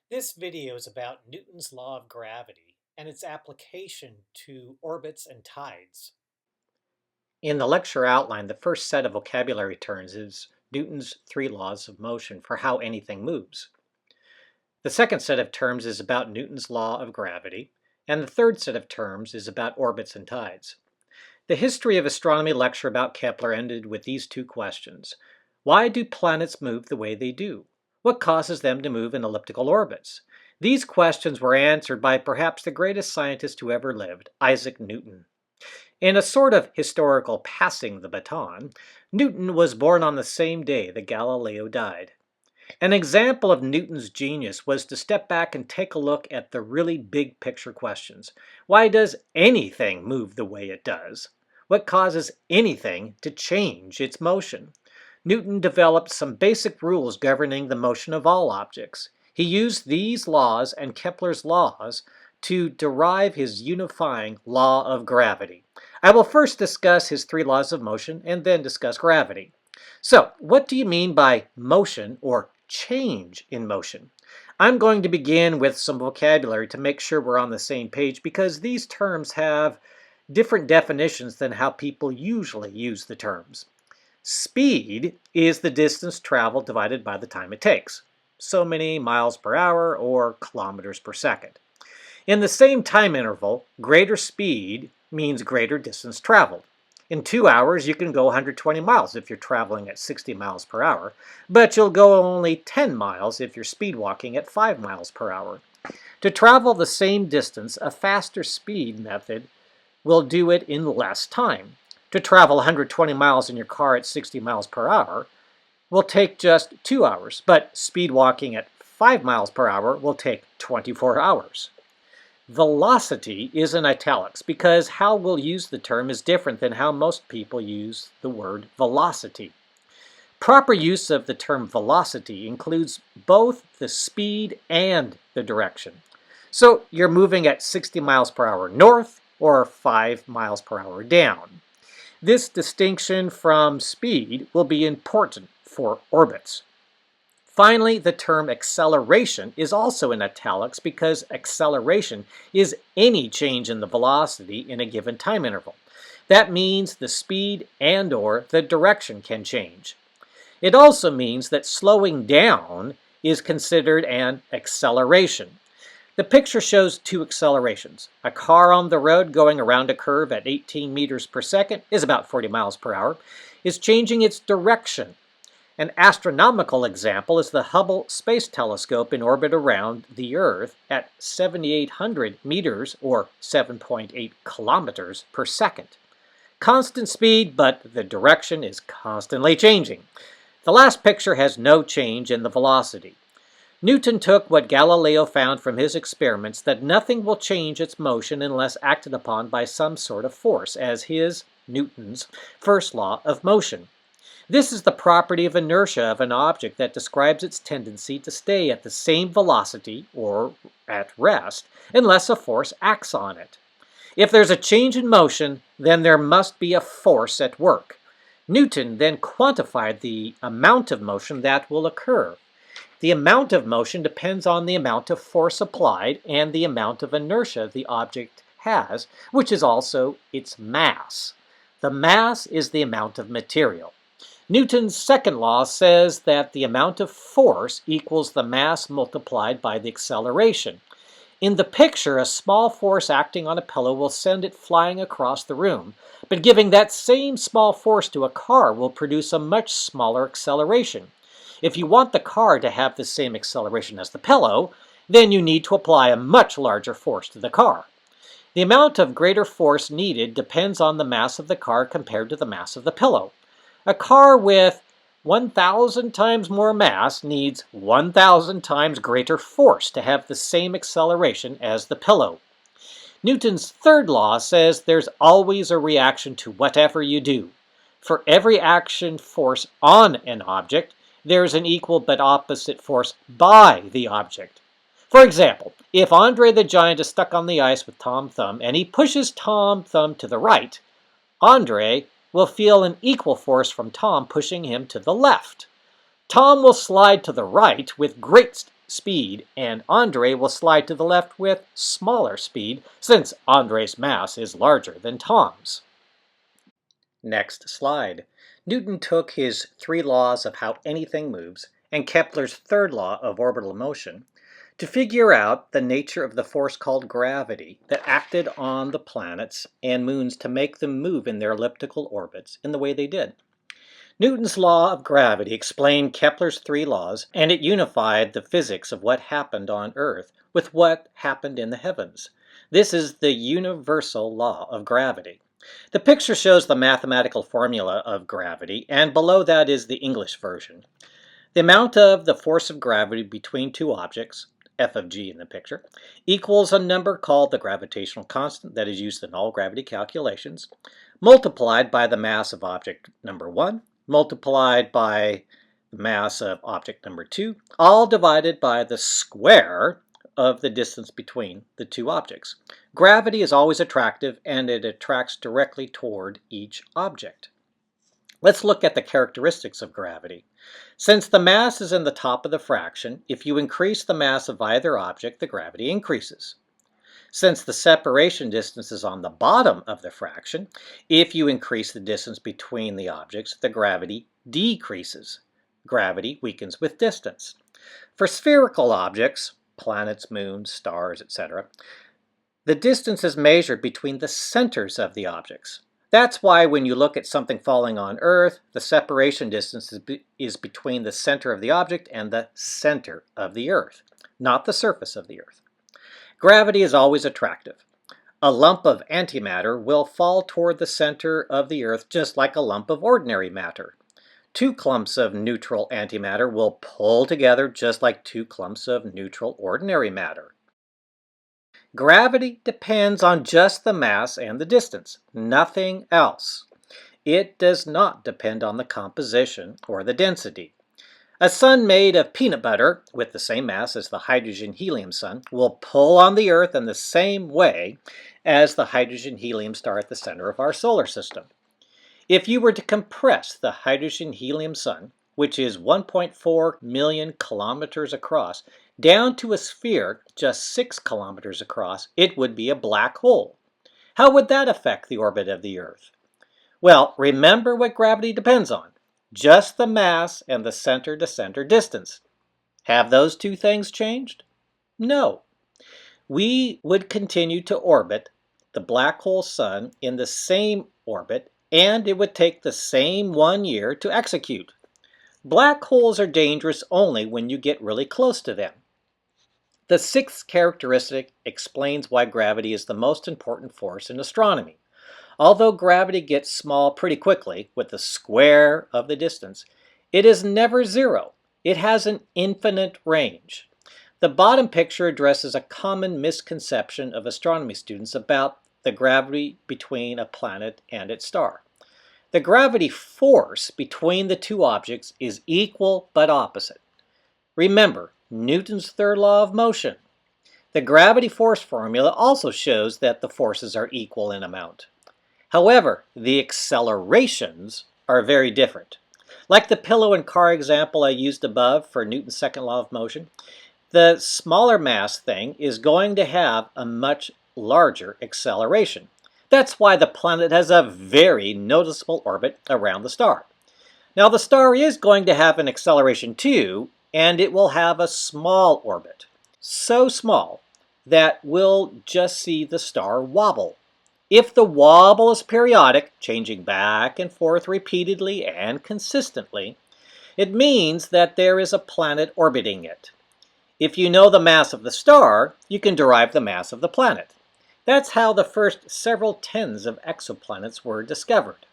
This video is about Newton's law of gravity and its application to orbits and tides. In the lecture outline, the first set of vocabulary terms is Newton's three laws of motion for how anything moves. The second set of terms is about Newton's law of gravity, and the third set of terms is about orbits and tides. The history of astronomy lecture about Kepler ended with these two questions. Why do planets move the way they do? What causes them to move in elliptical orbits? These questions were answered by perhaps the greatest scientist who ever lived, Isaac Newton. In a sort of historical passing the baton, Newton was born on the same day that Galileo died. An example of Newton's genius was to step back and take a look at the really big picture questions. Why does anything move the way it does? What causes anything to change its motion? Newton developed some basic rules governing the motion of all objects. He used these laws and Kepler's laws to derive his unifying law of gravity. I will first discuss his three laws of motion and then discuss gravity. So, what do you mean by motion or change in motion? I'm going to begin with some vocabulary to make sure we're on the same page because these terms have different definitions than how people usually use the terms. Speed is the distance traveled divided by the time it takes. So many miles per hour or kilometers per second. In the same time interval, greater speed means greater distance traveled. In 2 hours, you can go 120 miles if you're traveling at 60 miles per hour, but you'll go only 10 miles if you're speed walking at 5 miles per hour. To travel the same distance, a faster speed method will do it in less time. To travel 120 miles in your car at 60 miles per hour will take just 2 hours, but speed walking at 5 miles per hour will take 24 hours. Velocity is in italics because how we'll use the term is different than how most people use the word velocity. Proper use of the term velocity includes both the speed and the direction. So you're moving at 60 miles per hour north or 5 miles per hour down. This distinction from speed will be important for orbits. Finally, the term acceleration is also in italics because acceleration is any change in the velocity in a given time interval. That means the speed and/or the direction can change. It also means that slowing down is considered an acceleration. The picture shows two accelerations. A car on the road going around a curve at 18 meters per second is about 40 miles per hour, is changing its direction. An astronomical example is the Hubble Space Telescope in orbit around the Earth at 7,800 meters or 7.8 kilometers per second. Constant speed, but the direction is constantly changing. The last picture has no change in the velocity. Newton took what Galileo found from his experiments that nothing will change its motion unless acted upon by some sort of force as his, Newton's, first law of motion. This is the property of inertia of an object that describes its tendency to stay at the same velocity, or at rest, unless a force acts on it. If there's a change in motion, then there must be a force at work. Newton then quantified the amount of motion that will occur. The amount of motion depends on the amount of force applied and the amount of inertia the object has, which is also its mass. The mass is the amount of material. Newton's second law says that the amount of force equals the mass multiplied by the acceleration. In the picture, a small force acting on a pillow will send it flying across the room, but giving that same small force to a car will produce a much smaller acceleration. If you want the car to have the same acceleration as the pillow, then you need to apply a much larger force to the car. The amount of greater force needed depends on the mass of the car compared to the mass of the pillow. A car with 1,000 times more mass needs 1,000 times greater force to have the same acceleration as the pillow. Newton's third law says there's always a reaction to whatever you do. For every action force on an object, there's an equal but opposite force by the object. For example, if Andre the Giant is stuck on the ice with Tom Thumb and he pushes Tom Thumb to the right, Andre will feel an equal force from Tom pushing him to the left. Tom will slide to the right with great speed, and Andre will slide to the left with smaller speed, since Andre's mass is larger than Tom's. Next slide. Newton took his 3 laws of how anything moves and Kepler's 3rd law of orbital motion to figure out the nature of the force called gravity that acted on the planets and moons to make them move in their elliptical orbits in the way they did. Newton's law of gravity explained Kepler's 3 laws, and it unified the physics of what happened on Earth with what happened in the heavens. This is the universal law of gravity. The picture shows the mathematical formula of gravity, and below that is the English version. The amount of the force of gravity between 2 objects, F of g in the picture, equals a number called the gravitational constant that is used in all gravity calculations, multiplied by the mass of object number 1, multiplied by the mass of object number 2, all divided by the square of the distance between the 2 objects. Gravity is always attractive, and it attracts directly toward each object. Let's look at the characteristics of gravity. Since the mass is in the top of the fraction, if you increase the mass of either object, the gravity increases. Since the separation distance is on the bottom of the fraction, if you increase the distance between the objects, the gravity decreases. Gravity weakens with distance. For spherical objects, planets, moons, stars, etc., the distance is measured between the centers of the objects. That's why when you look at something falling on Earth, the separation distance is between the center of the object and the center of the Earth, not the surface of the Earth. Gravity is always attractive. A lump of antimatter will fall toward the center of the Earth just like a lump of ordinary matter. 2 clumps of neutral antimatter will pull together just like 2 clumps of neutral ordinary matter. Gravity depends on just the mass and the distance, nothing else. It does not depend on the composition or the density. A sun made of peanut butter, with the same mass as the hydrogen-helium sun, will pull on the Earth in the same way as the hydrogen-helium star at the center of our solar system. If you were to compress the hydrogen-helium sun, which is 1.4 million kilometers across, down to a sphere just 6 kilometers across, it would be a black hole. How would that affect the orbit of the Earth? Well, remember what gravity depends on. Just the mass and the center-to-center distance. Have those 2 things changed? No. We would continue to orbit the black hole sun in the same orbit, and it would take the same 1 year to execute. Black holes are dangerous only when you get really close to them. The 6th characteristic explains why gravity is the most important force in astronomy. Although gravity gets small pretty quickly with the square of the distance, it is never 0. It has an infinite range. The bottom picture addresses a common misconception of astronomy students about the gravity between a planet and its star. The gravity force between the 2 objects is equal but opposite. Remember Newton's 3rd law of motion. The gravity force formula also shows that the forces are equal in amount. However, the accelerations are very different. Like the pillow and car example I used above for Newton's 2nd law of motion, the smaller mass thing is going to have a much larger acceleration. That's why the planet has a very noticeable orbit around the star. Now the star is going to have an acceleration too, and it will have a small orbit. So small that we'll just see the star wobble. If the wobble is periodic, changing back and forth repeatedly and consistently, it means that there is a planet orbiting it. If you know the mass of the star, you can derive the mass of the planet. That's how the first several tens of exoplanets were discovered.